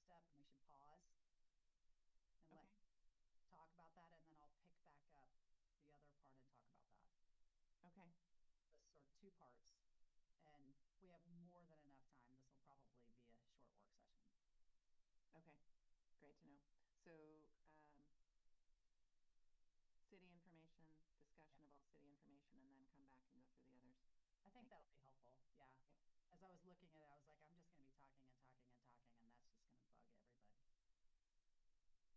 step and we should pause and let talk about that, and then I'll pick back up the other part and talk about that. Okay. This sort of two parts, and we have more than enough time. This will probably be a short work session. Okay. Great to know. So, city information, discussion of all city information, and then come back and go through the others. I think that'll be helpful. Yeah. As I was looking at it, I was like, I'm just going to be talking and talking and talking, and that's just going to bug everybody.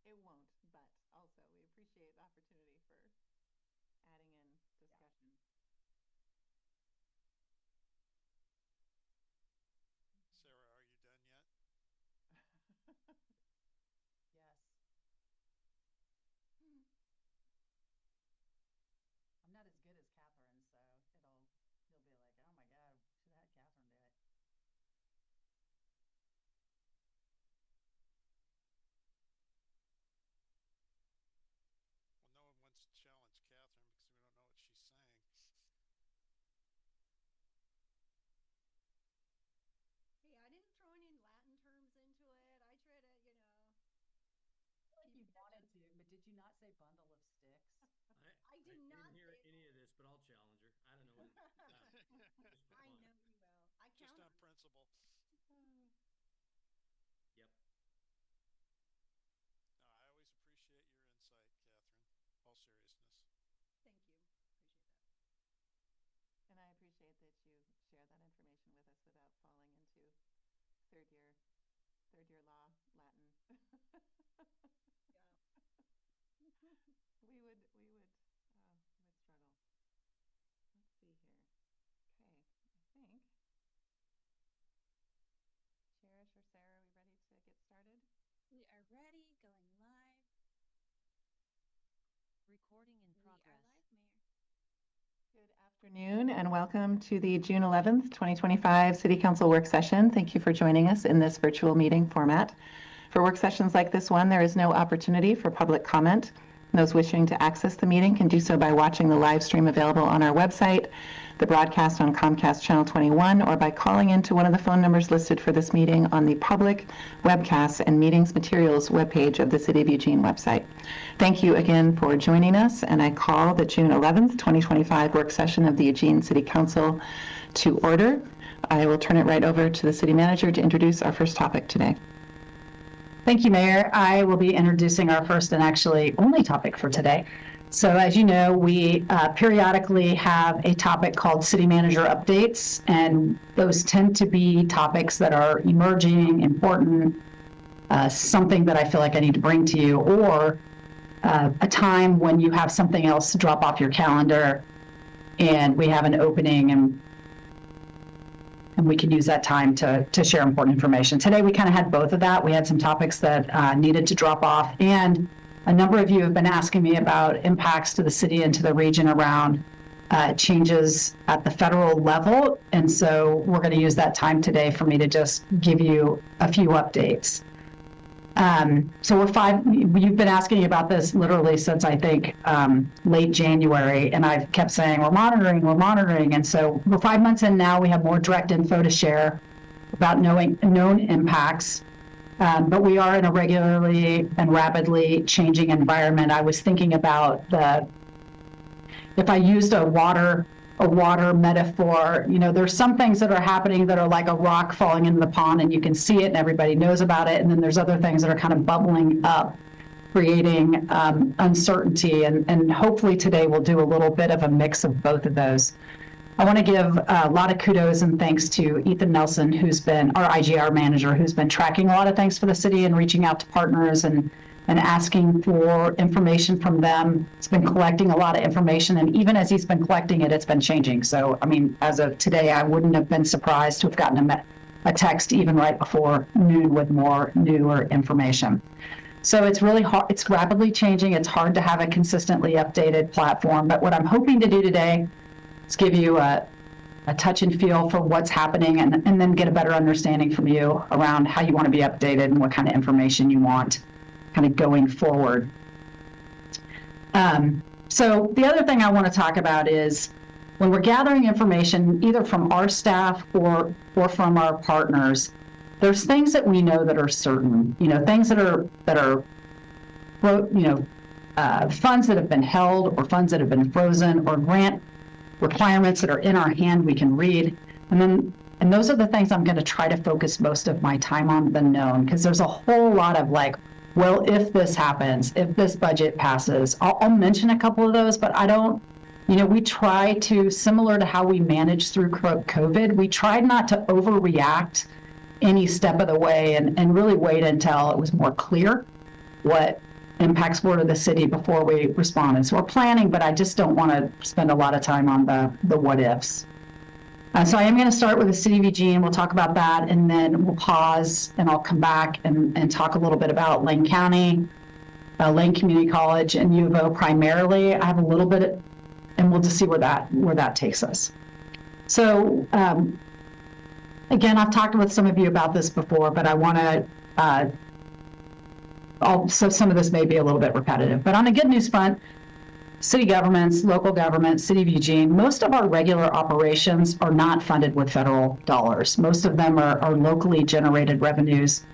It won't, but also we appreciate the opportunity for adding in discussion. Sarah, are you done yet? Yes. I'm not as good as Catherine, so you'll be like, oh my God, should have had Catherine do it. Well, no one wants to challenge Catherine because we don't know what she's saying. Hey, I didn't throw any Latin terms into it. I try to, Like you wanted to, but did you not say bundle of sticks? I did not didn't hear say any of this, but I'll challenge her. I don't know what it is. I know you will. I Just count on on principle. Yep. No, I always appreciate your insight, Catherine. All seriousness. Thank you. Appreciate that. And I appreciate that you share that information with us without falling into third year law Latin. Yeah. we would struggle. Let's see here. Okay, I think Cherish or Sarah, are we ready to get started? We are ready, going live. Recording in progress. We are live, Mayor. Good afternoon and welcome to the June 11th, 2025 City Council Work Session. Thank you for joining us in this virtual meeting format. For work sessions like this one, there is no opportunity for public comment. Those wishing to access the meeting can do so by watching the live stream available on our website, the broadcast on Comcast Channel 21, or by calling into one of the phone numbers listed for this meeting on the public webcasts and meetings materials webpage of the City of Eugene website. Thank you again for joining us, and I call the June 11th, 2025 work session of the Eugene City Council to order. I will turn it right over to the City Manager to introduce our first topic today. Thank you, Mayor. I will be introducing our first and actually only topic for today. So as you know, we periodically have a topic called City Manager Updates, and those tend to be topics that are emerging, important, something that I feel like I need to bring to you, or a time when you have something else to drop off your calendar and we have an opening and we can use that time to share important information. Today, we kind of had both of that. We had some topics that needed to drop off, and a number of you have been asking me about impacts to the city and to the region around changes at the federal level. And so we're going to use that time today for me to just give you a few updates. So you've been asking me about this literally since I think late January, and I've kept saying we're monitoring. And so we're 5 months in now. We have more direct info to share about known impacts, but we are in a regularly and rapidly changing environment. I was thinking about if I used a water metaphor, there's some things that are happening that are like a rock falling into the pond and you can see it and everybody knows about it. And then there's other things that are kind of bubbling up, creating uncertainty. And hopefully today we'll do a little bit of a mix of both of those. I want to give a lot of kudos and thanks to Ethan Nelson, who's been our IGR manager, who's been tracking a lot of things for the city and reaching out to partners and asking for information from them. He's been collecting a lot of information, and even as he's been collecting it, it's been changing. So, I mean, as of today, I wouldn't have been surprised to have gotten a text even right before noon with more newer information. So it's really hard, it's rapidly changing. It's hard to have a consistently updated platform, but what I'm hoping to do today is give you a touch and feel for what's happening and then get a better understanding from you around how you want to be updated and what kind of information you want kind of going forward. So the other thing I want to talk about is when we're gathering information either from our staff or from our partners, there's things that we know that are certain, things that are, funds that have been held or funds that have been frozen or grant requirements that are in our hand we can read. And those are the things I'm going to try to focus most of my time on, the known, because there's a whole lot of like, well, if this happens, if this budget passes, I'll mention a couple of those, but I don't, we try to, similar to how we managed through COVID, we tried not to overreact any step of the way and really wait until it was more clear what impacts were to the city before we responded. So we're planning, but I just don't want to spend a lot of time on the what ifs. So I am going to start with the City of Eugene. We'll talk about that, and then we'll pause, and I'll come back and talk a little bit about Lane County, Lane Community College, and U of O primarily. I have a little bit, and we'll just see where that takes us. So again, I've talked with some of you about this before, but I want to. So some of this may be a little bit repetitive, but on the good news front, city governments, local governments, City of Eugene, most of our regular operations are not funded with federal dollars. Most of them are locally generated revenues.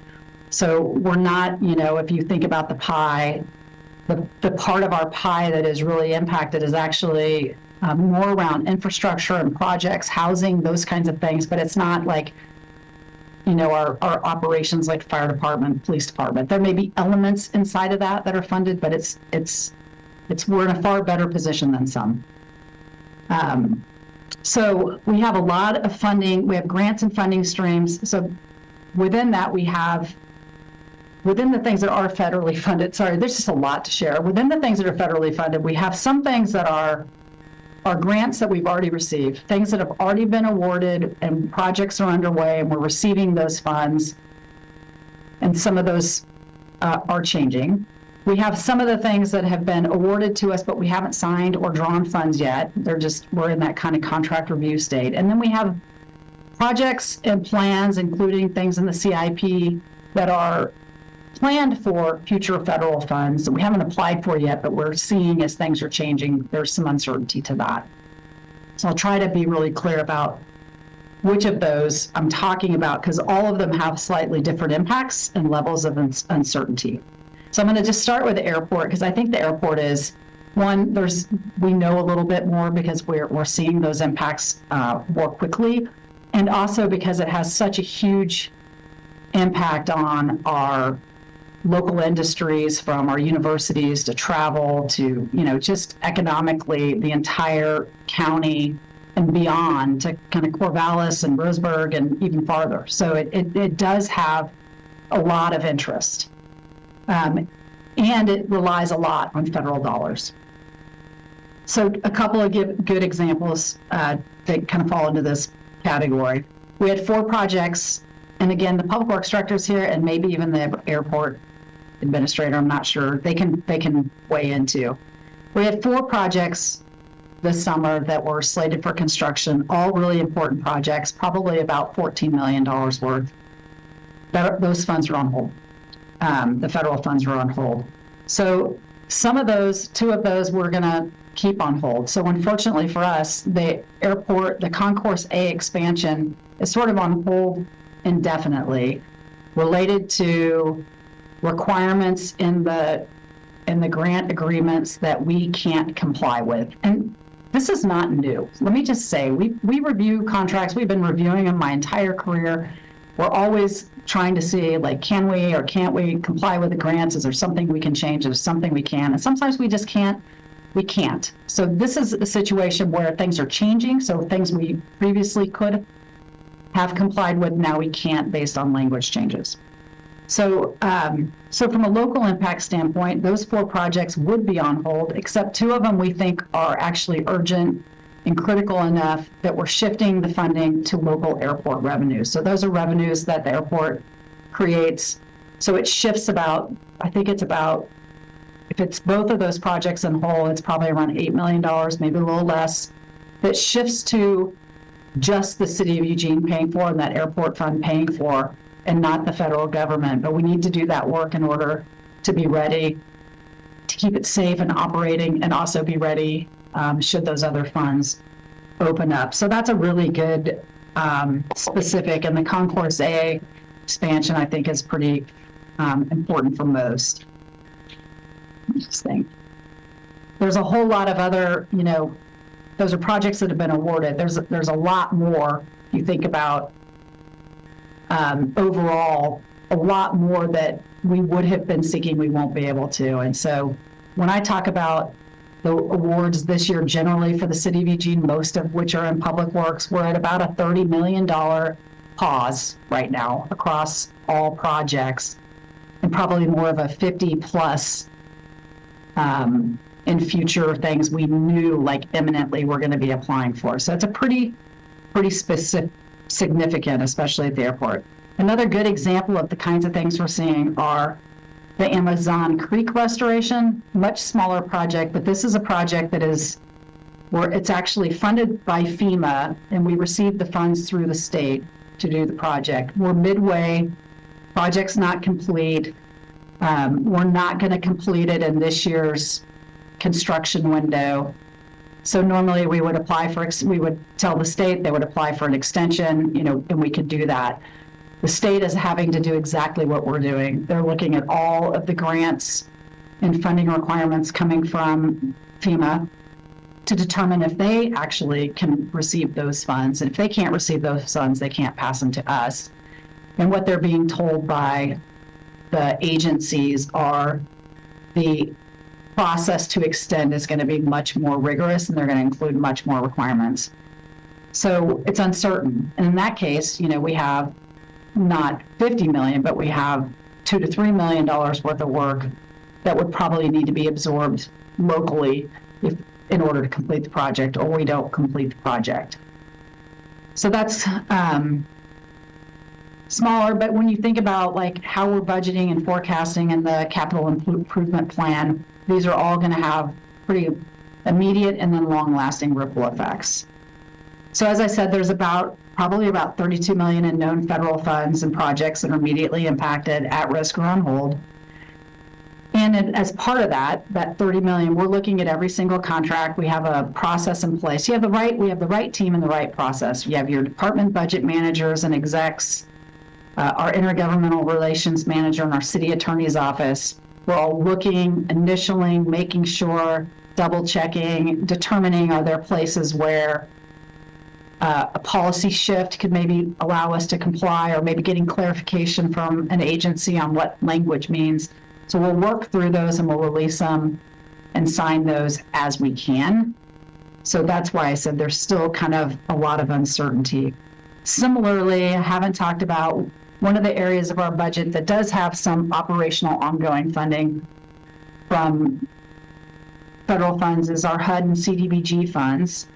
So we're not, if you think about the pie, the part of our pie that is really impacted is actually more around infrastructure and projects, housing, those kinds of things, but it's not like, our operations like fire department, police department. There may be elements inside of that are funded, but we're in a far better position than some. So we have a lot of funding. We have grants and funding streams. So within that, within the things that are federally funded, there's just a lot to share. Within the things that are federally funded, we have some things that are grants that we've already received, things that have already been awarded and projects are underway and we're receiving those funds. And some of those are changing. We have some of the things that have been awarded to us, but we haven't signed or drawn funds yet. We're in that kind of contract review state. And then we have projects and plans, including things in the CIP that are planned for future federal funds that we haven't applied for yet, but we're seeing as things are changing, there's some uncertainty to that. So I'll try to be really clear about which of those I'm talking about, because all of them have slightly different impacts and levels of uncertainty. So I'm going to just start with the airport, because I think the airport is one, we know a little bit more because we're seeing those impacts more quickly, and also because it has such a huge impact on our local industries, from our universities to travel to, just economically the entire county and beyond to kind of Corvallis and Roseburg and even farther. So it does have a lot of interest. And it relies a lot on federal dollars. So a couple of good examples that kind of fall into this category. We had 4 projects, and again, the public works directors here, and maybe even the airport administrator, I'm not sure, they can weigh into. We had 4 projects this summer that were slated for construction, all really important projects, probably about $14 million worth. Those funds are on hold. The federal funds are on hold. So some of those, 2 of those, we're going to keep on hold. So unfortunately for us, the airport, the Concourse A expansion is sort of on hold indefinitely, related to requirements in the grant agreements that we can't comply with. And this is not new. Let me just say, we review contracts. We've been reviewing them my entire career. We're always trying to see, like, can we or can't we comply with the grants? Is there something we can change? Is there something we can? And sometimes we just can't. We can't. So this is a situation where things are changing. So things we previously could have complied with, now we can't based on language changes. So from a local impact standpoint, those 4 projects would be on hold, except 2 of them we think are actually urgent and critical enough that we're shifting the funding to local airport revenues. So those are revenues that the airport creates. So it shifts about, I think it's about, if it's both of those projects in whole, it's probably around $8 million, maybe a little less, that shifts to just the City of Eugene paying for and that airport fund paying for, and not the federal government. But we need to do that work in order to be ready to keep it safe and operating, and also be ready should those other funds open up. So that's a really good specific. And the Concourse A expansion, I think, is pretty important for most. Interesting. There's a whole lot of other, those are projects that have been awarded. There's a lot more. You think about overall, a lot more that we would have been seeking, we won't be able to. And so when I talk about the awards this year generally for the city of Eugene, most of which are in public works, we're at about a $30 million pause right now across all projects, and probably more of a 50 plus in future things we knew like imminently we're going to be applying for. So it's a pretty specific, significant, especially at the airport. Another good example of the kinds of things we're seeing are the Amazon Creek restoration, much smaller project, but this is a project that is where it's actually funded by FEMA, and we received the funds through the state to do the project. We're midway, project's not complete. We're not going to complete it in this year's construction window. So normally we would we would tell the state, they would apply for an extension, and we could do that. The state is having to do exactly what we're doing. They're looking at all of the grants and funding requirements coming from FEMA to determine if they actually can receive those funds. And if they can't receive those funds, they can't pass them to us. And what they're being told by the agencies are the process to extend is going to be much more rigorous, and they're going to include much more requirements. So it's uncertain. And in that case, we have not 50 million, but we have $2 to $3 million worth of work that would probably need to be absorbed locally in order to complete the project, or we don't complete the project. So that's smaller, but when you think about like how we're budgeting and forecasting in the capital improvement plan, these are all going to have pretty immediate and then long-lasting ripple effects. So as I said, there's probably about 32 million in known federal funds and projects that are immediately impacted, at risk, or on hold. And as part of that 30 million, we're looking at every single contract. We have a process in place. We have the right team and the right process. You have your department budget managers and execs, our intergovernmental relations manager, and our city attorney's office. We're all looking, initialing, making sure, double checking, determining are there places where a policy shift could maybe allow us to comply, or maybe getting clarification from an agency on what language means. So we'll work through those and we'll release them and sign those as we can. So that's why I said there's still kind of a lot of uncertainty. Similarly, I haven't talked about one of the areas of our budget that does have some operational ongoing funding from federal funds is our HUD and CDBG funds.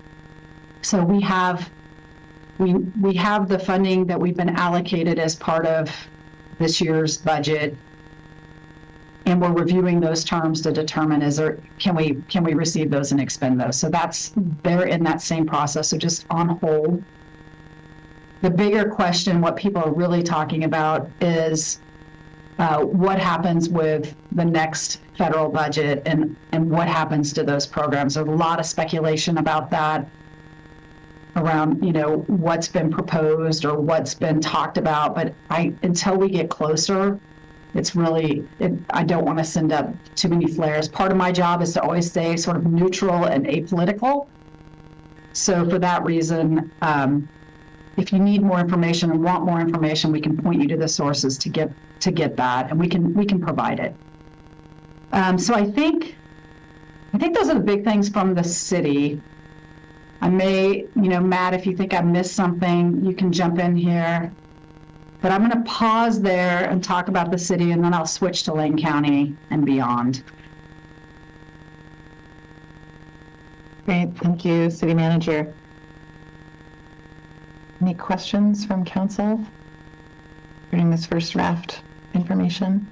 So we have the funding that we've been allocated as part of this year's budget, and we're reviewing those terms to determine can we receive those and expend those. So they're in that same process, so just on hold. The bigger question, what people are really talking about, is what happens with the next federal budget and what happens to those programs. There's a lot of speculation about that, around what's been proposed or what's been talked about, but until we get closer, I don't want to send up too many flares. Part of my job is to always stay sort of neutral and apolitical. So for that reason, if you need more information and want more information, we can point you to the sources to get that, and we can provide it. So I think those are the big things from the city. I may, Matt, if you think I missed something, you can jump in here. But I'm going to pause there and talk about the city, and then I'll switch to Lane County and beyond. Great, thank you, City Manager. Any questions from council during this first draft information?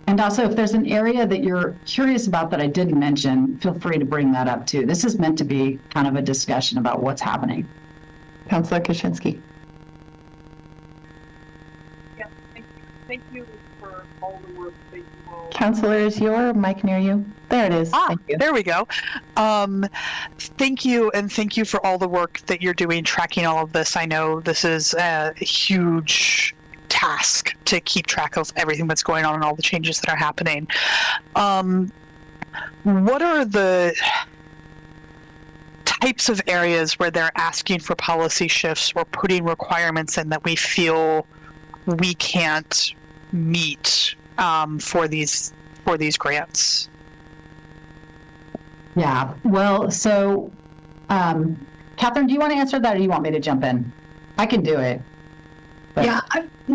And also, if there's an area that you're curious about that I didn't mention, feel free to bring that up too. This is meant to be kind of a discussion about what's happening. Councilor Kaczynski. Yeah, thank you for all the work that you all. Councilor, is your mic near you? There it is. Thank you. There we go. Thank you, and thank you for all the work that you're doing tracking all of this. I know this is a huge task to keep track of everything that's going on and all the changes that are happening. What are the types of areas where they're asking for policy shifts or putting requirements in that we feel we can't meet for these grants? Yeah, well, so, Catherine, do you want to answer that or do you want me to jump in? I can do it. But- Yeah,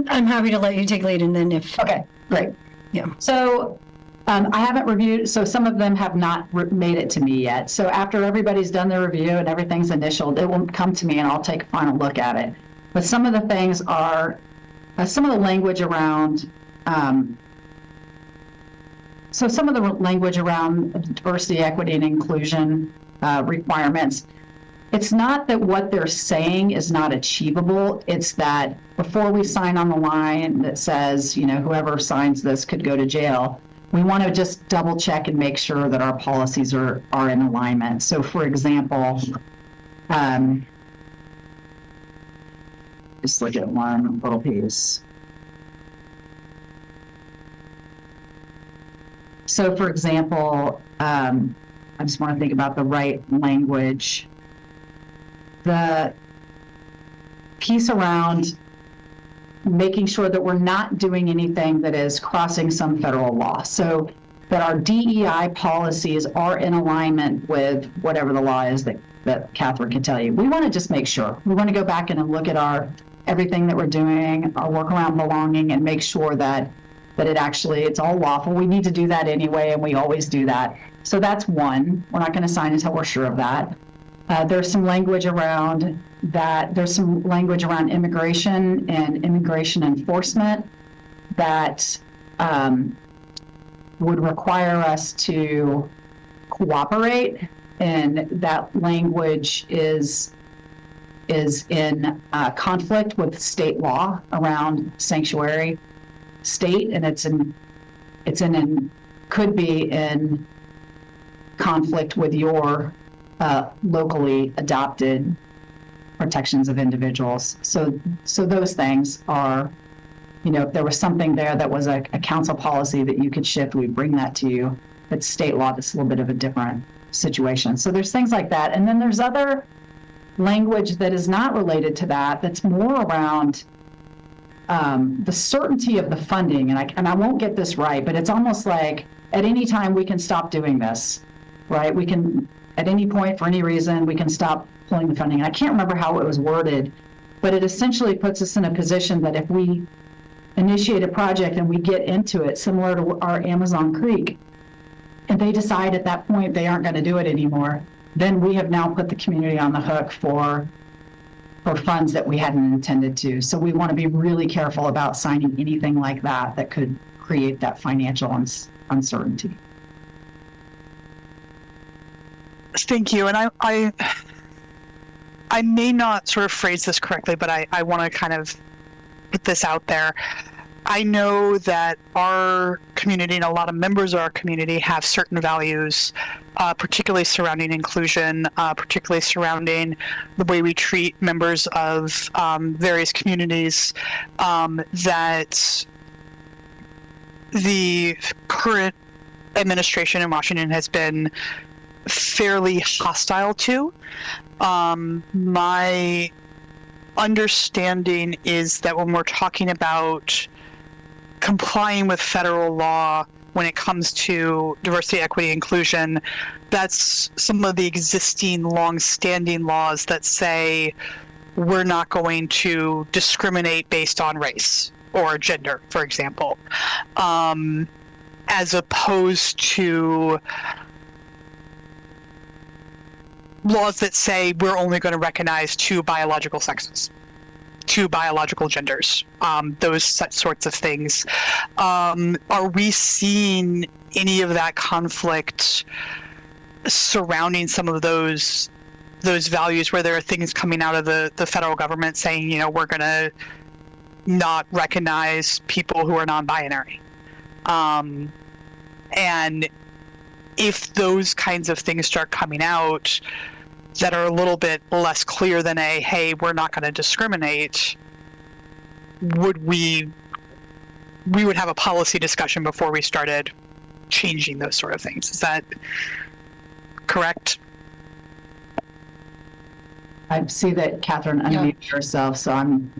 I'm happy to let you take lead, and then if, Okay, great. Yeah. So I haven't reviewed, so some of them have not made it to me yet. So after everybody's done their review and everything's initialed, it will come to me and I'll take a final look at it. But some of the things are, some of the language around, so some of the language around diversity, equity, and inclusion requirements, it's not that what they're saying is not achievable. It's that before we sign on the line that says, you know, whoever signs this could go to jail, we want to just double check and make sure that our policies are in alignment. So for example, just look at one little piece. So for example, I just want to think about the right language. The piece around making sure that we're not doing anything that is crossing some federal law. So that our DEI policies are in alignment with whatever the law is that Catherine can tell you. We want to just make sure. We want to go back in and look at everything that we're doing, our work around belonging, and make sure that it's all lawful. We need to do that anyway, and we always do that. So that's one. We're not going to sign until we're sure of that. There's some language around that. There's some language around immigration and immigration enforcement that would require us to cooperate, and that language is in conflict with state law around sanctuary state, and could be in conflict with your locally adopted protections of individuals. So those things are, you know, if there was something there that was a council policy that you could shift, we'd bring that to you. It's state law, that's a little bit of a different situation. So there's things like that. And then there's other language that is not related to that, that's more around the certainty of the funding. And I won't get this right, but it's almost like at any time we can stop doing this, right? We can, at any point, for any reason, we can stop pulling the funding. And I can't remember how it was worded, but it essentially puts us in a position that if we initiate a project and we get into it, similar to our Amazon Creek, and they decide at that point they aren't going to do it anymore, then we have now put the community on the hook for funds that we hadn't intended to. So we want to be really careful about signing anything like that could create that financial uncertainty. Thank you. And I may not sort of phrase this correctly, but I want to kind of put this out there. I know that our community and a lot of members of our community have certain values, particularly surrounding inclusion, particularly surrounding the way we treat members of various communities, that the current administration in Washington has been fairly hostile to. My understanding is that when we're talking about complying with federal law when it comes to diversity, equity, inclusion, that's some of the existing long-standing laws that say we're not going to discriminate based on race or gender, for example, as opposed to laws that say we're only going to recognize two biological sexes, two biological genders, those sorts of things. Are we seeing any of that conflict surrounding some of those values, where there are things coming out of the federal government saying, you know, we're going to not recognize people who are non-binary? And if those kinds of things start coming out that are a little bit less clear than hey, we're not going to discriminate, we would have a policy discussion before we started changing those sort of things. Is that correct? I see that Catherine unmuted herself, so I'm.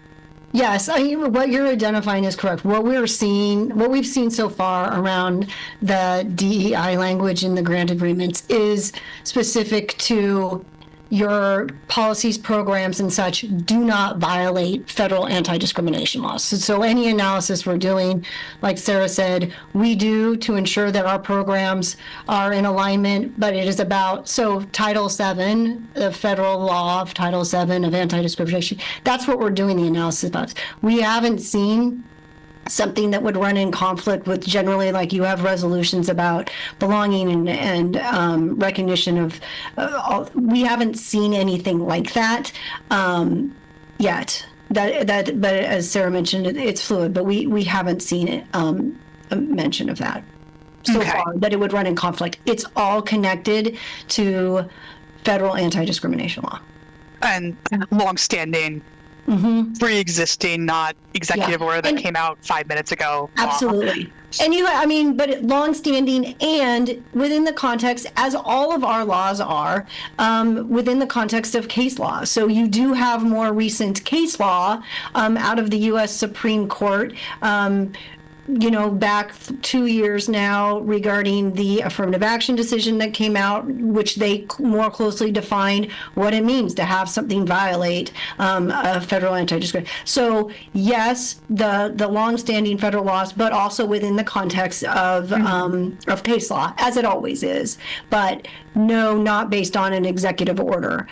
Yes, what you're identifying is correct. What we've seen so far around the DEI language in the grant agreements is specific to your policies, programs, and such do not violate federal anti-discrimination laws. So any analysis we're doing, like Sarah said, we do to ensure that our programs are in alignment, but it is about, so Title VII, the federal law of Title VII of anti-discrimination, that's what we're doing the analysis about. We haven't seen something that would run in conflict with generally, like you have resolutions about belonging and recognition of, we haven't seen anything like that yet. But as Sarah mentioned, it's fluid, but we haven't seen it, a mention of that so far, that it would run in conflict. It's all connected to federal anti-discrimination law. And longstanding, pre-existing, not executive order that came out 5 minutes ago. Absolutely. And but longstanding and within the context, as all of our laws are, within the context of case law. So you do have more recent case law out of the U.S. Supreme Court, back 2 years now regarding the affirmative action decision that came out, which they more closely defined what it means to have something violate a federal anti-discrimination. So yes, the longstanding federal laws, but also within the context of case law, as it always is, but no, not based on an executive order.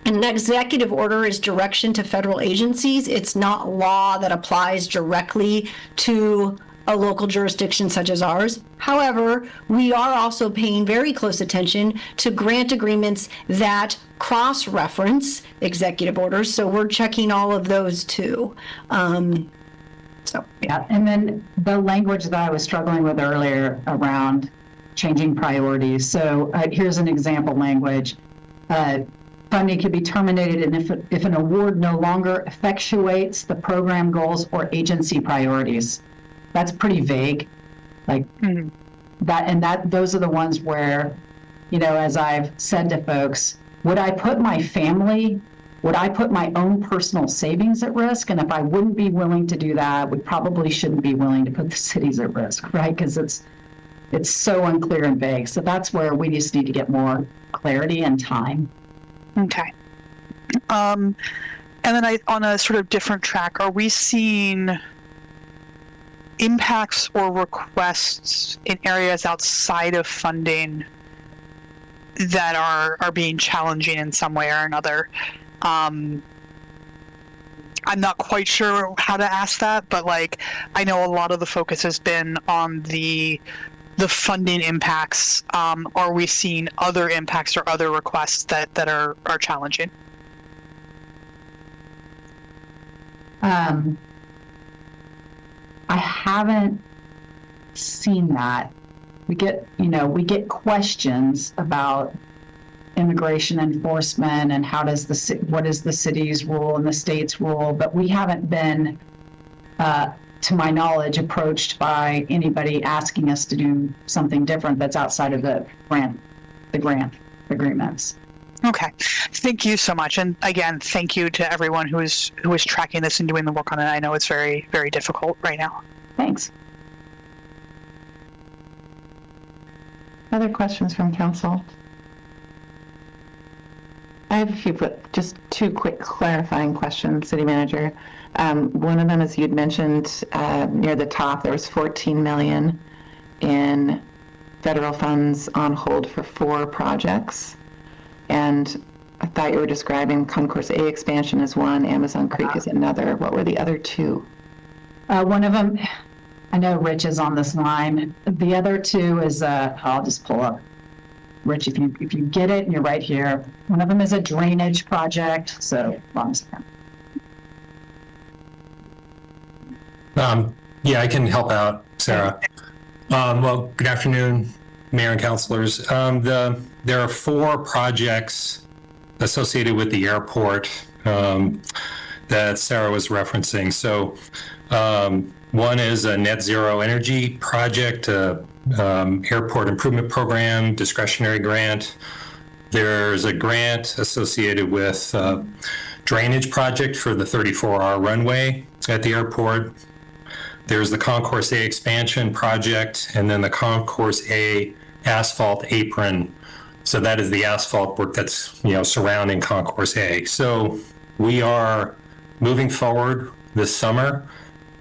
An executive order is direction to federal agencies. It's not law that applies directly to a local jurisdiction such as ours. However, we are also paying very close attention to grant agreements that cross-reference executive orders. So we're checking all of those too. Yeah, and then the language that I was struggling with earlier around changing priorities. So here's an example language. Funding can be terminated and if an award no longer effectuates the program goals or agency priorities. That's pretty vague. Like those are the ones where, as I've said to folks, would I put my own personal savings at risk? And if I wouldn't be willing to do that, we probably shouldn't be willing to put the cities at risk, right? Because it's so unclear and vague. So that's where we just need to get more clarity and time. Okay. And then on a sort of different track, are we seeing impacts or requests in areas outside of funding that are being challenging in some way or another? I'm not quite sure how to ask that, but I know a lot of the focus has been on the funding impacts. Are we seeing other impacts or other requests that are challenging? I haven't seen that. We get questions about immigration enforcement and what is the city's rule and the state's rule, but we haven't been, to my knowledge, approached by anybody asking us to do something different that's outside of the grant agreements. Okay, thank you so much, and again, thank you to everyone who is tracking this and doing the work on it. I know it's very, very difficult right now. Thanks. Other questions from council? I have a few, just two quick clarifying questions, City Manager. One of them is you'd mentioned near the top there was $14 million in federal funds on hold for 4 projects, and I thought you were describing Concourse A expansion as one, Amazon Creek as another. What were the other 2? One of them, I know Rich is on this line. The other 2 is I'll just pull up. Rich, if you get it, and you're right here. One of them is a drainage project. So, one second. Yeah, I can help out, Sarah. Well, good afternoon, Mayor and councilors. There are 4 projects associated with the airport. that Sarah was referencing. So one is a net zero energy project, airport improvement program, discretionary grant. There's a grant associated with drainage project for the 34R runway at the airport. There's the Concourse A expansion project, and then the Concourse A asphalt apron. So that is the asphalt work that's, surrounding Concourse A. So we are moving forward this summer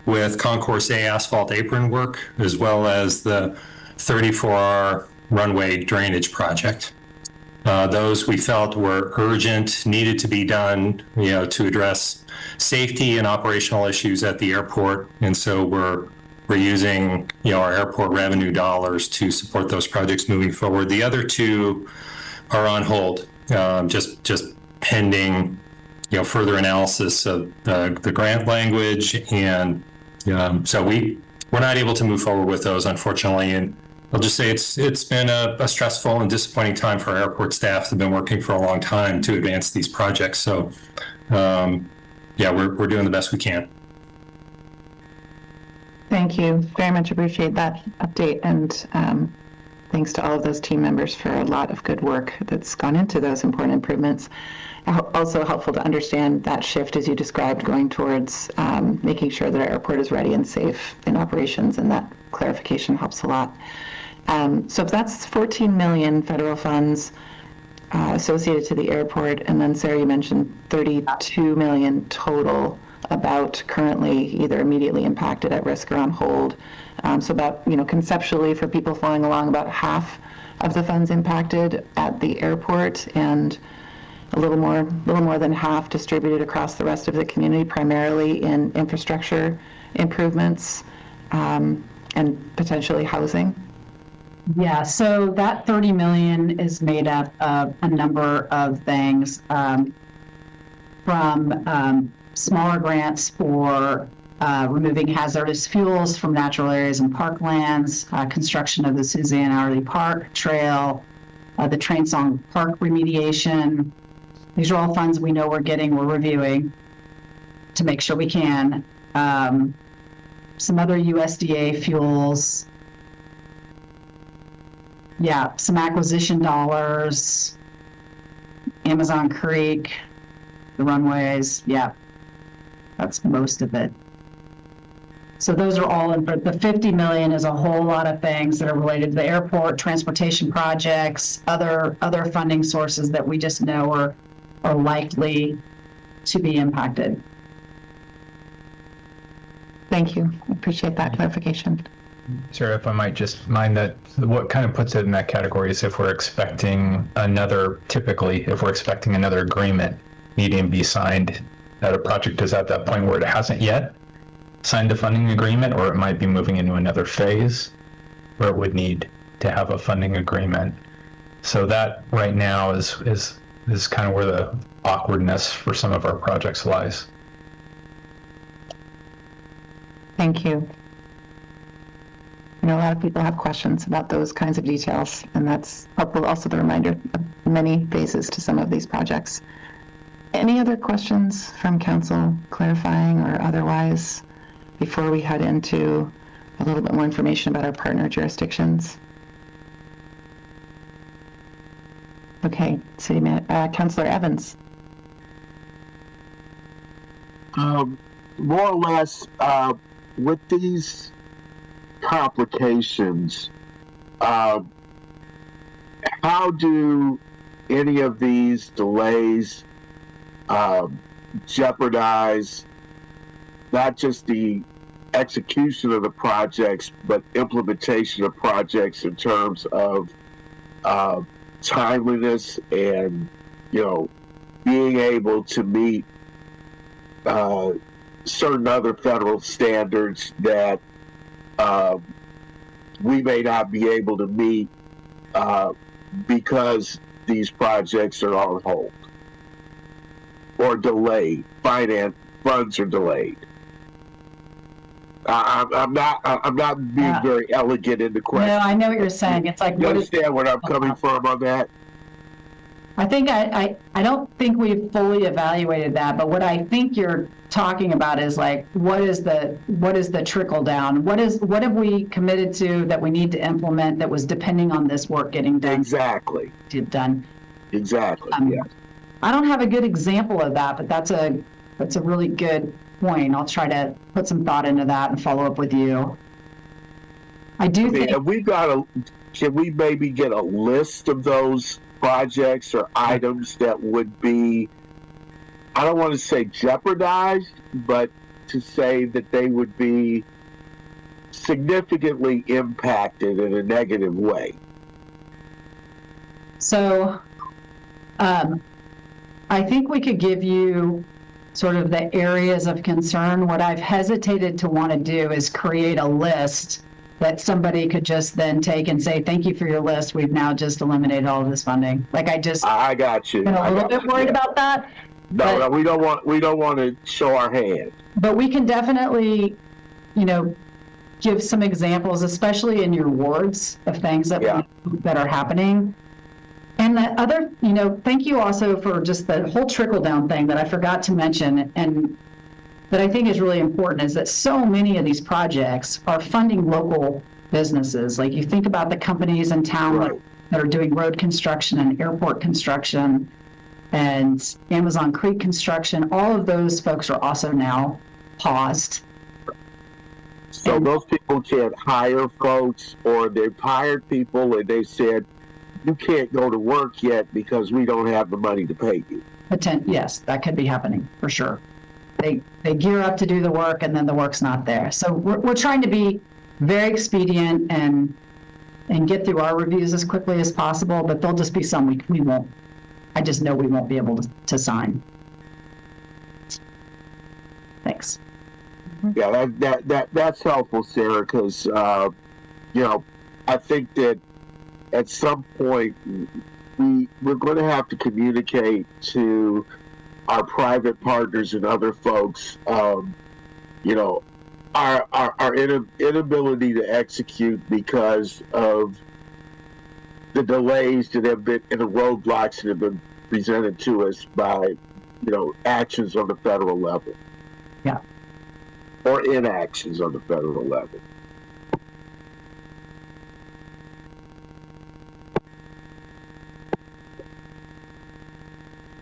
with Concourse A asphalt apron work, as well as the 34R runway drainage project. Those we felt were urgent, needed to be done, to address safety and operational issues at the airport. And so we're using, our airport revenue dollars to support those projects moving forward. The other two are on hold, just pending, further analysis of the grant language. And so we're not able to move forward with those, unfortunately. And I'll just say it's been a stressful and disappointing time for our airport staff that have been working for a long time to advance these projects. So, we're doing the best we can. Thank you. Very much appreciate that update. And thanks to all of those team members for a lot of good work that's gone into those important improvements. Also helpful to understand that shift, as you described, going towards making sure that our airport is ready and safe in operations, and that clarification helps a lot. So if that's 14 million federal funds associated to the airport, and then Sarah, you mentioned 32 million total about currently either immediately impacted, at risk, or on hold. So about, conceptually, for people following along, about half of the funds impacted at the airport, and a little more than half distributed across the rest of the community, primarily in infrastructure improvements and potentially housing. Yeah, so that 30 million is made up of a number of things, from smaller grants for removing hazardous fuels from natural areas and parklands, construction of the Suzanne Hourly Park Trail, the Train Song Park remediation. These are all funds we know we're reviewing to make sure we can. Some other USDA fuels. Yeah, some acquisition dollars, Amazon Creek, the runways. Yeah, that's most of it. So those are all in, but the 50 million is a whole lot of things that are related to the airport, transportation projects, other funding sources that we just know are likely to be impacted. Thank you. I appreciate that clarification. Sarah, if I might just mind that, what kind of puts it in that category is if we're expecting another agreement needing to be signed, that a project is at that point where it hasn't yet signed a funding agreement, or it might be moving into another phase where it would need to have a funding agreement. So that right now is kind of where the awkwardness for some of our projects lies. Thank you. A lot of people have questions about those kinds of details, and that's helpful. Also, the reminder of many phases to some of these projects. Any other questions from council, clarifying or otherwise, before we head into a little bit more information about our partner jurisdictions? Okay, Councilor Evans. More or less, with these complications, how do any of these delays jeopardize not just the execution of the projects, but implementation of projects in terms of timeliness and, being able to meet certain other federal standards that we may not be able to meet because these projects are on hold or delayed. Funds are delayed. I'm not being very elegant in the question. No, I know what you're saying. It's like, you understand where I'm coming from on that? I think I don't think we've fully evaluated that, but what I think you're talking about is like, what is the trickle down? What have we committed to that we need to implement that was depending on this work getting done? Exactly. Done. Exactly. Yeah. I don't have a good example of that, but that's a really good point. I'll try to put some thought into that and follow up with you. I do think can we maybe get a list of those projects or items that would be, I don't want to say jeopardized, but to say that they would be significantly impacted in a negative way? So, I think we could give you sort of the areas of concern. What I've hesitated to want to do is create a list that somebody could just then take and say, thank you for your list. We've now just eliminated all of this funding. Like I got you. Been a little bit worried about that. No, we don't want to show our hand. But we can definitely, give some examples, especially in your wards, of things that are happening. And the other, thank you also for just the whole trickle down thing that I forgot to mention, and that I think is really important, is that so many of these projects are funding local businesses. Like you think about the companies in town that are doing road construction and airport construction and Amazon Creek construction. All of those folks are also now paused. So those people can't hire folks, or they've hired people and they said, you can't go to work yet because we don't have the money to pay you. Yes, that could be happening for sure. They gear up to do the work and then the work's not there. So we're trying to be very expedient and get through our reviews as quickly as possible, but there'll just be some we won't. I just know we won't be able to sign. Thanks. Yeah, that's helpful, Sarah, because I think that at some point we're going to have to communicate to our private partners and other folks, our inability to execute because of the delays that have been, and the roadblocks that have been presented to us by, actions on the federal level. Yeah. Or inactions on the federal level.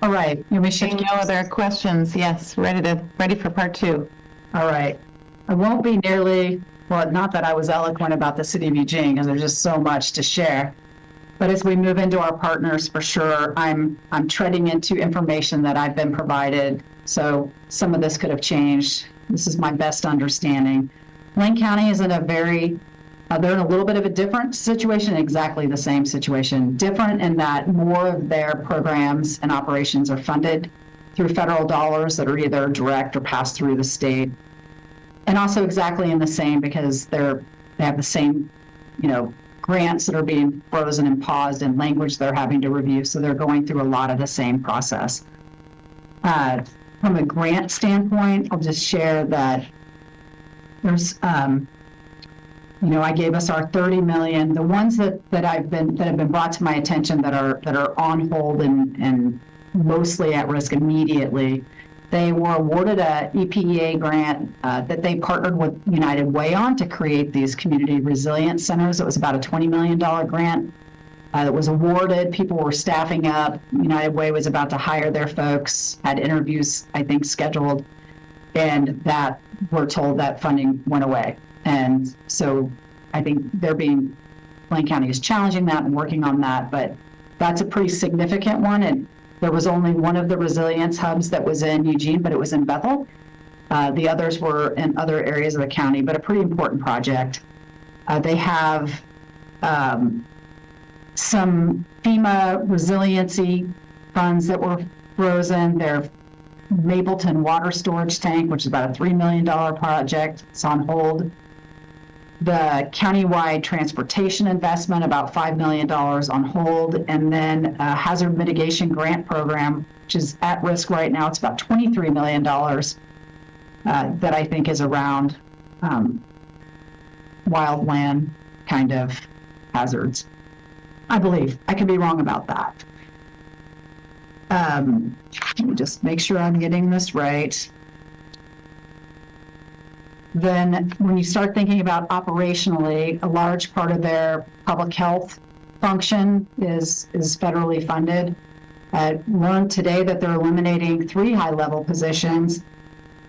All right. You wishing no other questions? Yes. Ready for part two. All right. I won't be nearly, well, not that I was eloquent about the city of Eugene, because there's just so much to share. But as we move into our partners, for sure, I'm treading into information that I've been provided. So some of this could have changed. This is my best understanding. Lane County is in a very, they're in a little bit of a different situation, exactly the same situation. Different in that more of their programs and operations are funded through federal dollars that are either direct or passed through the state. And also exactly in the same because they have the same, grants that are being frozen and paused and language they're having to review. So they're going through a lot of the same process. From a grant standpoint, I'll just share that there's, I gave us our 30 million. The ones that have been brought to my attention that are on hold and mostly at risk immediately. They were awarded a EPA grant that they partnered with United Way on to create these community resilience centers. It was about a $20 million grant that was awarded. People were staffing up. United Way was about to hire their folks, had interviews, I think, scheduled, and that we're told that funding went away. And so I think Lane County is challenging that and working on that, but that's a pretty significant one. And there was only one of the resilience hubs that was in Eugene, but it was in Bethel. The others were in other areas of the county, but a pretty important project. They have some FEMA resiliency funds that were frozen. Their Mapleton water storage tank, which is about a $3 million project, it's on hold. The countywide transportation investment, about $5 million on hold. And then a hazard mitigation grant program, which is at risk right now. It's about $23 million that I think is around wildland kind of hazards. I believe. I could be wrong about that. let me just make sure I'm getting this right. Then when you start thinking about operationally, a large part of their public health function is federally funded. Learned today that they're eliminating 3 high-level positions,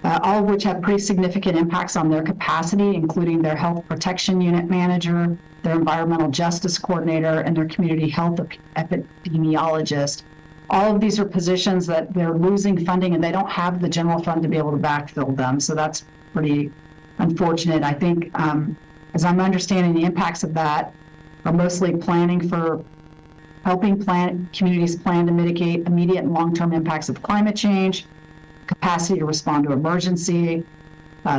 all of which have pretty significant impacts on their capacity, including their health protection unit manager, their environmental justice coordinator, and their community health epidemiologist. All of these are positions that they're losing funding, and they don't have the general fund to be able to backfill them. So that's pretty unfortunate. I think, as I'm understanding, the impacts of that are mostly planning for helping communities plan to mitigate immediate and long-term impacts of climate change, capacity to respond to emergency.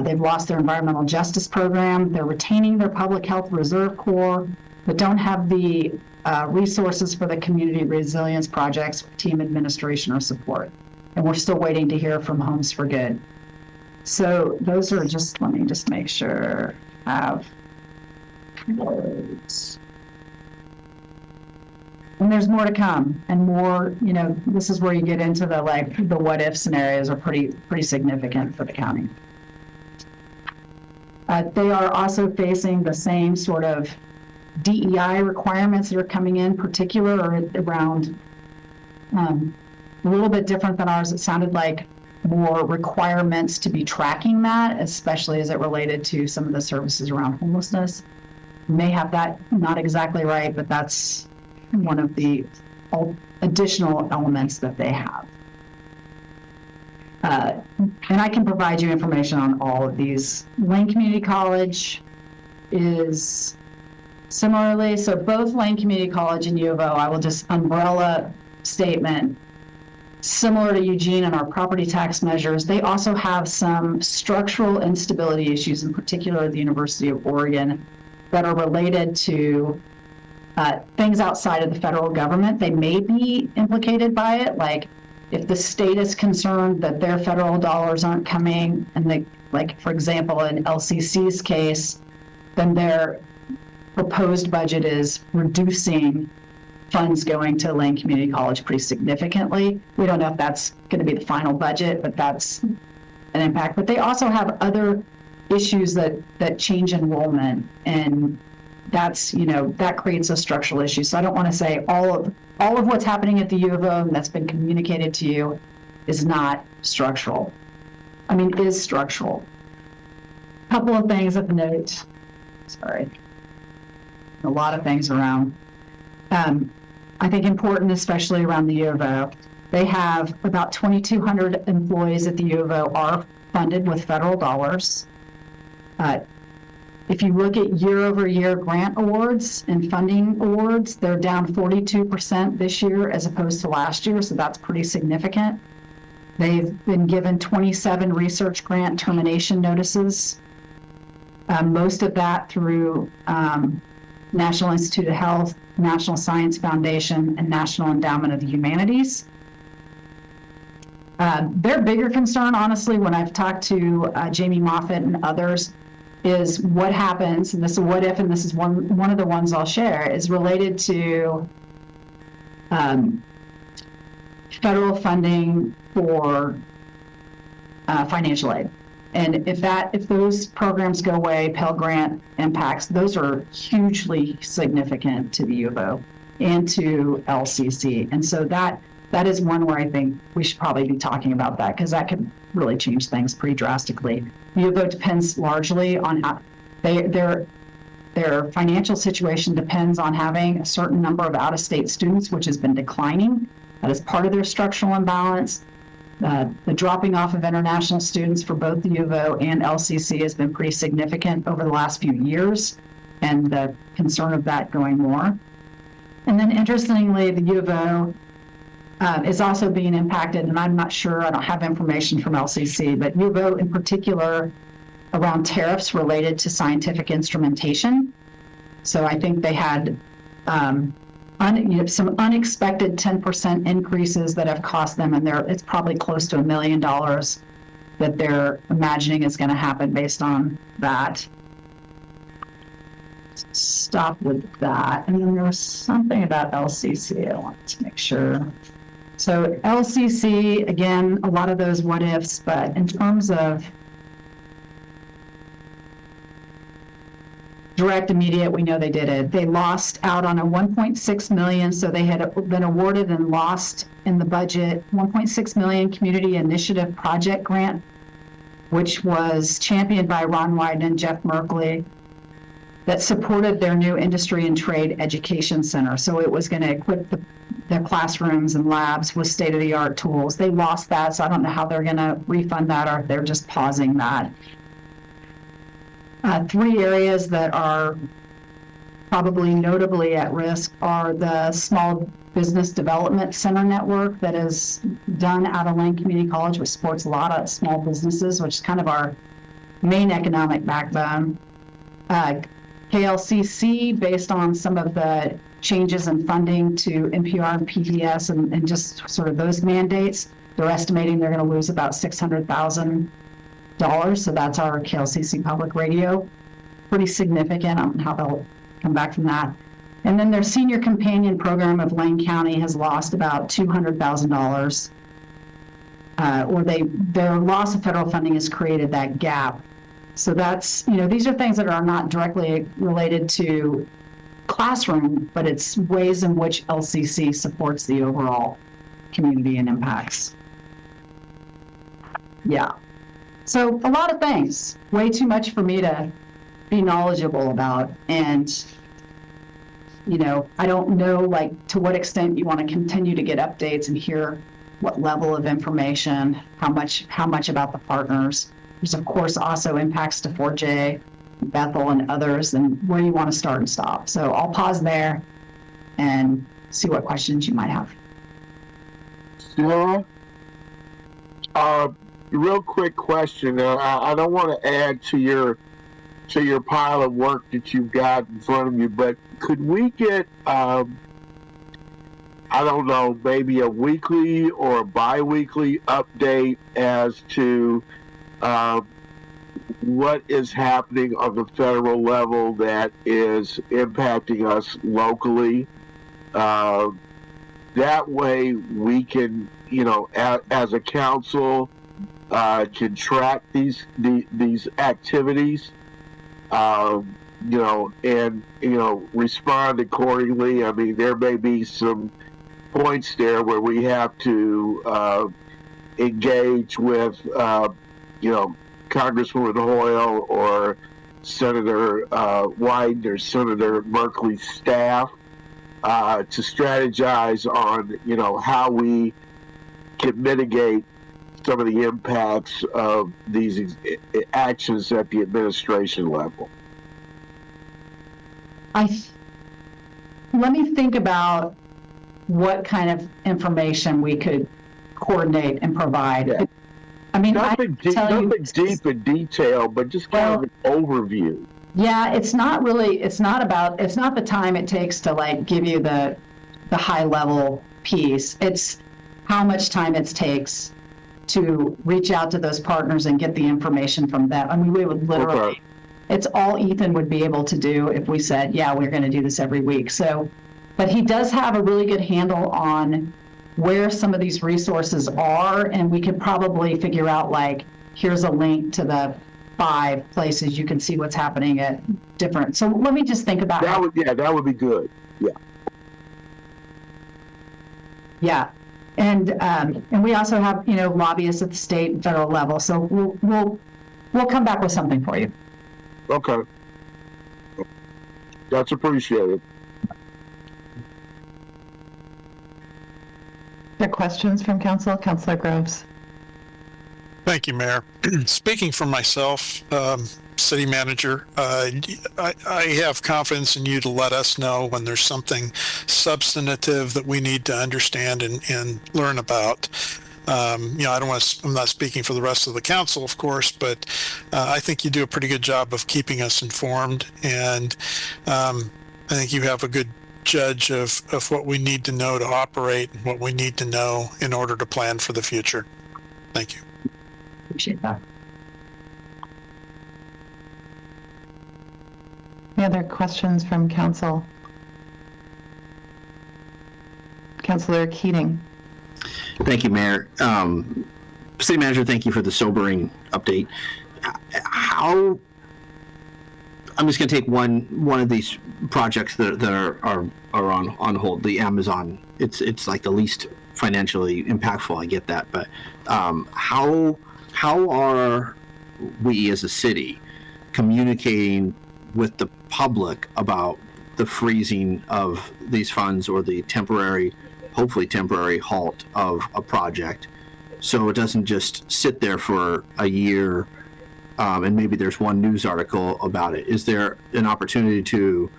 They've lost their environmental justice program. They're retaining their public health reserve corps, but don't have the resources for the community resilience projects, team administration, or support. And we're still waiting to hear from Homes for Good. So those are just, let me just make sure I have words. And there's more to come, and more, you know, this is where you get into the what if scenarios are pretty significant for the county. They are also facing the same sort of DEI requirements that are coming in, particular or around a little bit different than ours. It sounded like more requirements to be tracking that, especially as it related to some of the services around homelessness. May have that not exactly right, but that's one of the additional elements that they have. And I can provide you information on all of these. Lane Community College is similarly, so both Lane Community College and U of O, I will just umbrella statement, similar to Eugene and our property tax measures, they also have some structural instability issues, in particular at the University of Oregon, that are related to things outside of the federal government. They may be implicated by it, like if the state is concerned that their federal dollars aren't coming, and they, like, for example, in LCC's case, then their proposed budget is reducing funds going to Lane Community College pretty significantly. We don't know if that's going to be the final budget, but that's an impact. But they also have other issues that change enrollment, and that's, you know, that creates a structural issue. So I don't want to say all of what's happening at the U of O that's been communicated to you is not structural. I mean, is structural. Couple of things at the note. Sorry. A lot of things around. I think important, especially around the U of O. They have about 2,200 employees at the U of O are funded with federal dollars. If you look at year-over-year grant awards and funding awards, they're down 42% this year as opposed to last year, so that's pretty significant. They've been given 27 research grant termination notices, most of that through National Institute of Health, National Science Foundation, and National Endowment of the Humanities. Their bigger concern, honestly, when I've talked to Jamie Moffitt and others, is what happens, and this is what if, and this is one of the ones I'll share, is related to federal funding for financial aid. And if those programs go away, Pell Grant impacts, those are hugely significant to the U of O and to LCC. And so that is one where I think we should probably be talking about that, because that could really change things pretty drastically. U of O depends largely on how their financial situation depends on having a certain number of out-of-state students, which has been declining. That is part of their structural imbalance. The dropping off of international students for both the U of O and LCC has been pretty significant over the last few years, and the concern of that going more. And then interestingly, the U of O is also being impacted, and I'm not sure, I don't have information from LCC, but U of O in particular around tariffs related to scientific instrumentation. So I think they had some unexpected 10% increases that have cost them, and it's probably close to $1 million that they're imagining is going to happen based on that. Stop with that. And then there was something about LCC I wanted to make sure. So LCC, again, a lot of those what ifs, but in terms of direct immediate, we know they did it. They lost out on a 1.6 million, so they had been awarded and lost in the budget 1.6 million community initiative project grant, which was championed by Ron Wyden and Jeff Merkley, that supported their new industry and trade education center. So it was going to equip the classrooms and labs with state-of-the-art tools. They lost that, so I don't know how they're going to refund that, or if they're just pausing that. 3 areas that are probably notably at risk are the Small Business Development Center network that is done out of Lane Community College, which supports a lot of small businesses, which is kind of our main economic backbone. KLCC, based on some of the changes in funding to NPR and PBS and just sort of those mandates, they're estimating they're going to lose about $600,000. So that's our KLCC public radio. Pretty significant. I don't know how they'll come back from that. And then their senior companion program of Lane County has lost about $200,000. Or their loss of federal funding has created that gap. So that's, these are things that are not directly related to classroom, but it's ways in which LCC supports the overall community and impacts. Yeah. So a lot of things, way too much for me to be knowledgeable about. And, I don't know, to what extent you want to continue to get updates and hear what level of information, how much about the partners. There's, of course, also impacts to 4J, Bethel, and others, and where you want to start and stop. So I'll pause there and see what questions you might have. Sarah, real quick question. I don't want to add to your pile of work that you've got in front of you, but could we get, I don't know, maybe a weekly or a bi-weekly update as to what is happening on the federal level that is impacting us locally? That way we can, as a council, can track these activities, and respond accordingly. I mean, there may be some points there where we have to engage with, Congresswoman Hoyle or Senator Wyden or Senator Merkley's staff to strategize on, how we can mitigate some of the impacts of these actions at the administration level. Let me think about what kind of information we could coordinate and provide. Yeah. I mean, nothing deep in detail, but just kind of an overview. Yeah, it's not the time it takes to give you the high level piece. It's how much time it takes to reach out to those partners and get the information from them. I mean, we would literally, it's all Ethan would be able to do if we said, yeah, we're going to do this every week. So, but he does have a really good handle on where some of these resources are, and we could probably figure out here's a link to the 5 places you can see what's happening at different. So let me just think about that. That would be good. Yeah. Yeah. And we also have, lobbyists at the state and federal level. So we'll come back with something for you. Okay. That's appreciated. There are questions from council? Councilor Groves. Thank you, Mayor. Speaking for myself, City Manager, I have confidence in you to let us know when there's something substantive that we need to understand and learn about. I'm not speaking for the rest of the council, of course, but I think you do a pretty good job of keeping us informed, and I think you have a good judge of what we need to know to operate and what we need to know in order to plan for the future. Thank you. Appreciate that. Any other questions from council? Councilor Keating. Thank you, Mayor. City Manager, thank you for the sobering update. How, I'm just going to take one of these projects that are on hold, the Amazon. It's like the least financially impactful, I get that, but how are we as a city communicating with the public about the freezing of these funds or the hopefully temporary halt of a project, so it doesn't just sit there for a year and maybe there's one news article about it? Is there an opportunity do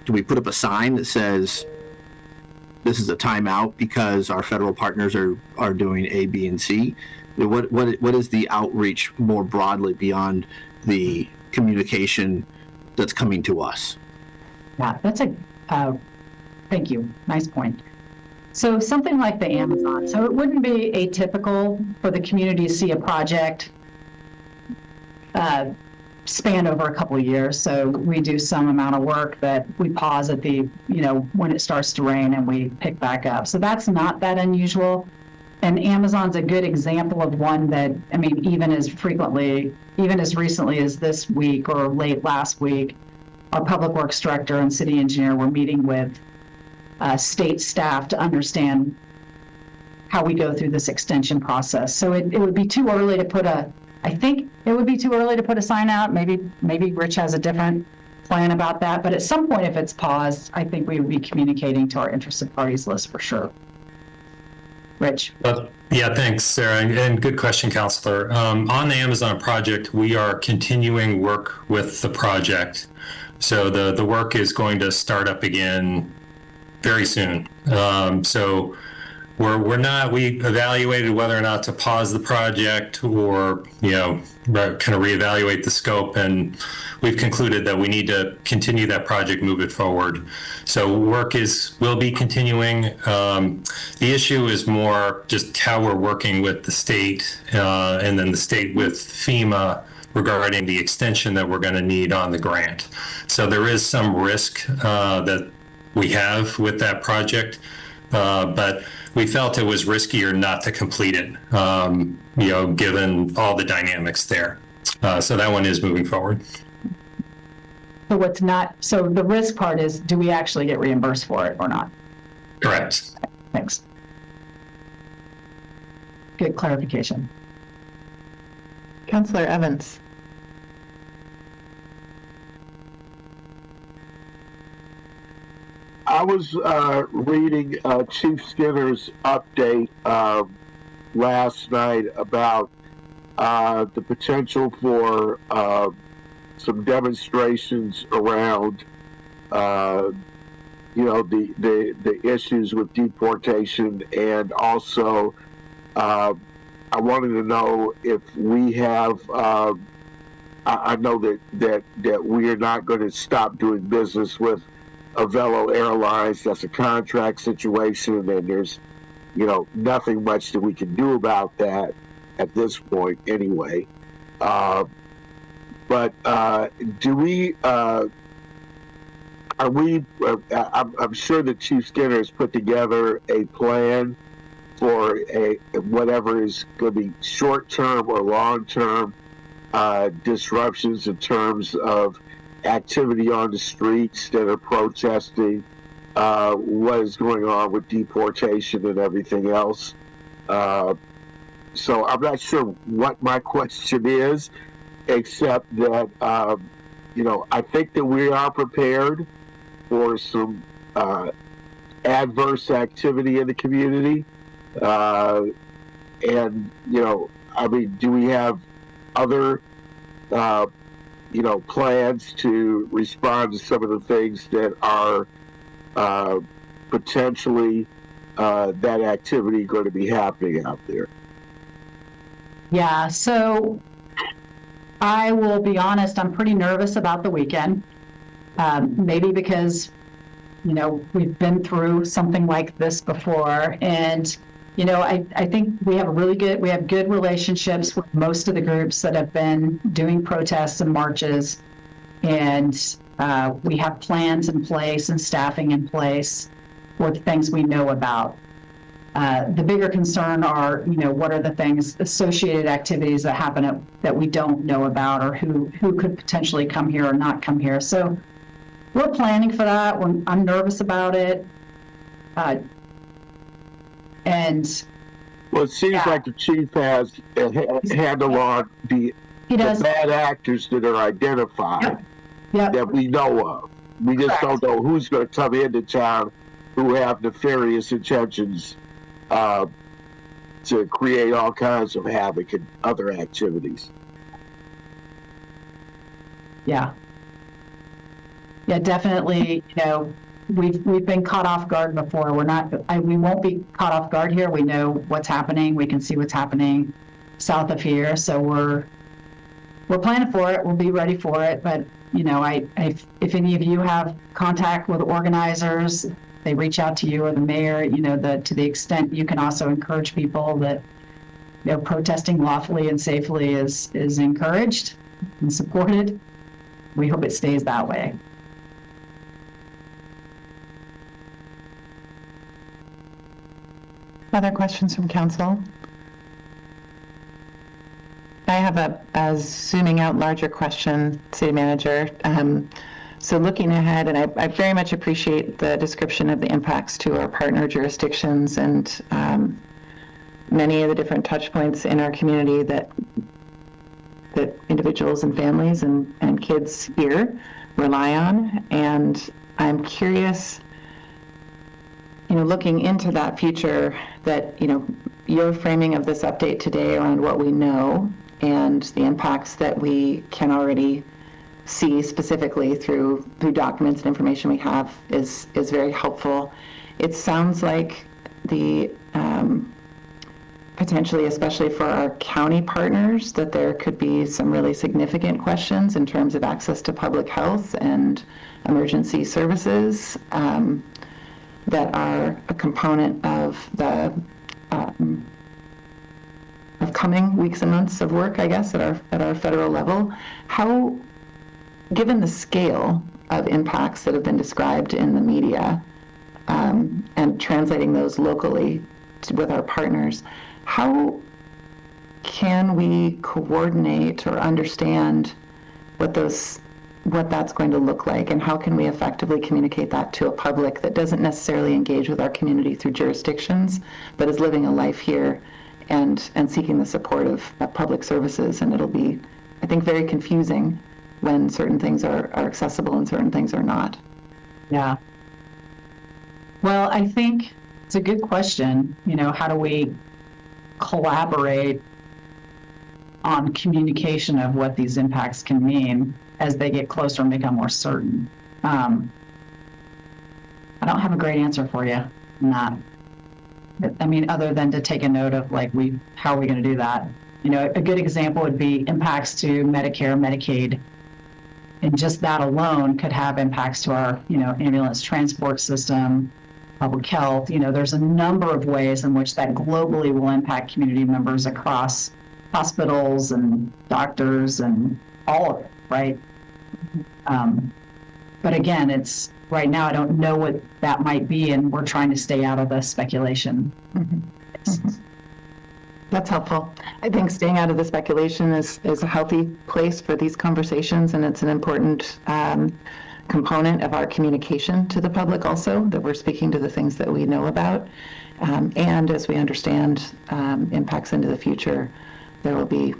we put up a sign that says this is a timeout because our federal partners are doing A, B, and C? What is the outreach more broadly beyond the communication that's coming to us? Yeah, that's thank you. Nice point. So something like the Amazon. So it wouldn't be atypical for the community to see a project span over a couple of years. So we do some amount of work that we pause at when it starts to rain and we pick back up. So that's not that unusual. And Amazon's a good example of one that, I mean, even as recently as this week or late last week, our public works director and city engineer were meeting with state staff to understand how we go through this extension process. So it would be too early to put I think it would be too early to put a sign out. Maybe Rich has a different plan about that. But at some point, if it's paused, I think we would be communicating to our interested parties list for sure. Rich. Yeah, thanks, Sarah, and good question, Counselor. On the Amazon project, we are continuing work with the project. So the work is going to start up again very soon. So we evaluated whether or not to pause the project or, kind of reevaluate the scope, and we've concluded that we need to continue that project, move it forward. So work will be continuing. The issue is more just how we're working with the state and then the state with FEMA regarding the extension that we're going to need on the grant. So there is some risk that we have with that project, but we felt it was riskier not to complete it, given all the dynamics there. So that one is moving forward. So the risk part is, do we actually get reimbursed for it or not? Correct. Thanks. Good clarification. Councillor Evans. I was reading Chief Skinner's update last night about the potential for some demonstrations around, the issues with deportation, and also I wanted to know if we have. I know that we are not going to stop doing business with Avelo Airlines. That's a contract situation, and there's, nothing much that we can do about that at this point anyway. But do we, are we, I'm sure that Chief Skinner has put together a plan for whatever is going to be short-term or long-term disruptions in terms of activity on the streets that are protesting what is going on with deportation and everything else. So I'm not sure what my question is, except that, I think that we are prepared for some adverse activity in the community. And, do we have other plans to respond to some of the things that are potentially that activity going to be happening out there? Yeah, so I will be honest, I'm pretty nervous about the weekend. Maybe because, we've been through something like this before. And, I think we have good relationships with most of the groups that have been doing protests and marches. And we have plans in place and staffing in place for the things we know about. The bigger concern are, what are the things, associated activities that happen that we don't know about, or who could potentially come here or not come here. So we're planning for that. I'm nervous about it. And well, it seems like the chief has a handle on the bad actors that are identified that we know of. We just don't know who's going to come into town who have nefarious intentions to create all kinds of havoc and other activities. Yeah, definitely. We've been caught off guard before. We won't be caught off guard here. We know what's happening. We can see what's happening south of here. So we're planning for it. We'll be ready for it. But if any of you have contact with organizers, they reach out to you or the mayor, to the extent you can also encourage people that, protesting lawfully and safely is encouraged and supported. We hope it stays that way. Other questions from council? I have a zooming out larger question, City Manager. So looking ahead, and I very much appreciate the description of the impacts to our partner jurisdictions and many of the different touch points in our community that individuals and families and kids here rely on. And I'm curious, looking into that future, that, your framing of this update today around what we know and the impacts that we can already see specifically through documents and information we have is very helpful. It sounds like the potentially, especially for our county partners, that there could be some really significant questions in terms of access to public health and emergency services that are a component of the of coming weeks and months of work, I guess, at our federal level. How, given the scale of impacts that have been described in the media, and translating those locally with our partners, how can we coordinate or understand what that's going to look like, and how can we effectively communicate that to a public that doesn't necessarily engage with our community through jurisdictions, but is living a life here and seeking the support of public services? And it'll be, I think, very confusing when certain things are accessible and certain things are not. Yeah. Well, I think it's a good question. How do we collaborate on communication of what these impacts can mean as they get closer and become more certain? I don't have a great answer for you on that. Other than to take a note of how are we going to do that? A good example would be impacts to Medicare, Medicaid. And just that alone could have impacts to our, ambulance transport system, public health. There's a number of ways in which that globally will impact community members across hospitals and doctors and all of it, right? But again, it's right now, I don't know what that might be, and we're trying to stay out of the speculation. That's helpful. I think staying out of the speculation is a healthy place for these conversations, and it's an important component of our communication to the public also, that we're speaking to the things that we know about. And as we understand impacts into the future, there will be,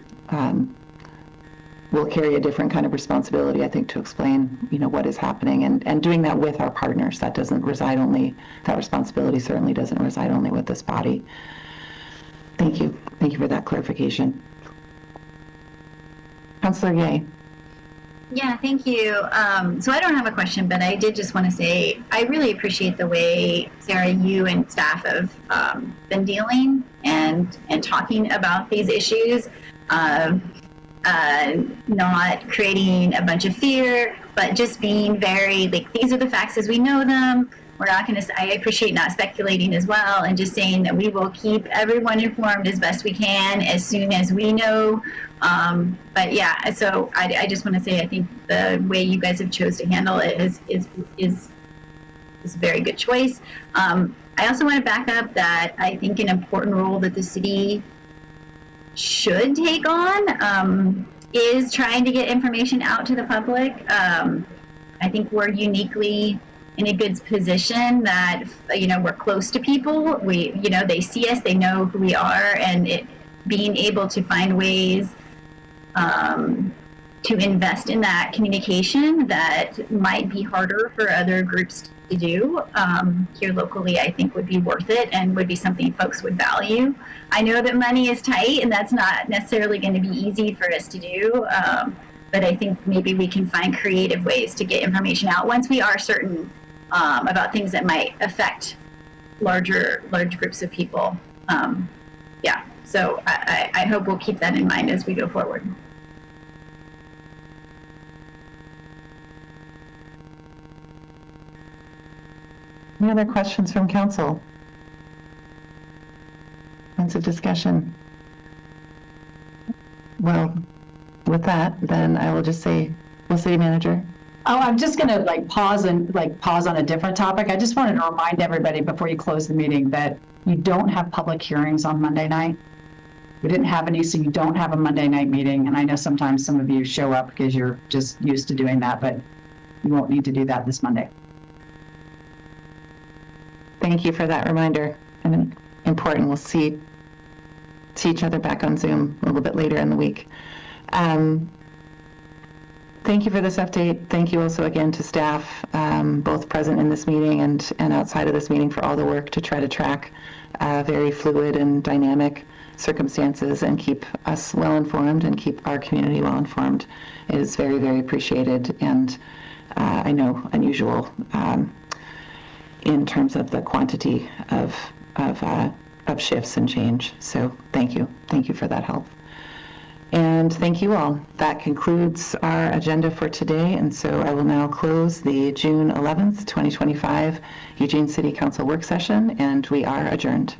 we'll carry a different kind of responsibility, I think, to explain, what is happening, and doing that with our partners. That responsibility certainly doesn't reside only with this body. Thank you. Thank you for that clarification. Councilor Yeh. Yeah, thank you. So I don't have a question, but I did just want to say I really appreciate the way, Sarah, you and staff have been dealing and talking about these issues. Not creating a bunch of fear, but just being very, these are the facts as we know them. We're not going to, I appreciate not speculating as well, and just saying that we will keep everyone informed as best we can as soon as we know. But yeah, so I just want to say, I think the way you guys have chose to handle it is is a very good choice. I also want to back up that I think an important role that the city should take on is trying to get information out to the public. I think we're uniquely in a good position that, we're close to people. They see us, they know who we are, and being able to find ways to invest in that communication that might be harder for other groups to do here locally, I think would be worth it and would be something folks would value. I know that money is tight and that's not necessarily going to be easy for us to do, but I think maybe we can find creative ways to get information out once we are certain about things that might affect large groups of people. So I hope we'll keep that in mind as we go forward. Any other questions from council? Points of discussion? Well, with that, then I will just say, City Manager. Oh, I'm just going to pause on a different topic. I just wanted to remind everybody before you close the meeting that you don't have public hearings on Monday night. We didn't have any, so you don't have a Monday night meeting. And I know sometimes some of you show up because you're just used to doing that, but you won't need to do that this Monday. Thank you for that reminder. And important, we'll see each other back on Zoom a little bit later in the week. Thank you for this update. Thank you also again to staff, both present in this meeting and outside of this meeting, for all the work to try to track very fluid and dynamic circumstances and keep us well informed and keep our community well informed. It is very, very appreciated, and I know unusual in terms of the quantity of shifts and change. So thank you for that help. And thank you all. That concludes our agenda for today. And so I will now close the June 11th, 2025 Eugene City Council work session, and we are adjourned.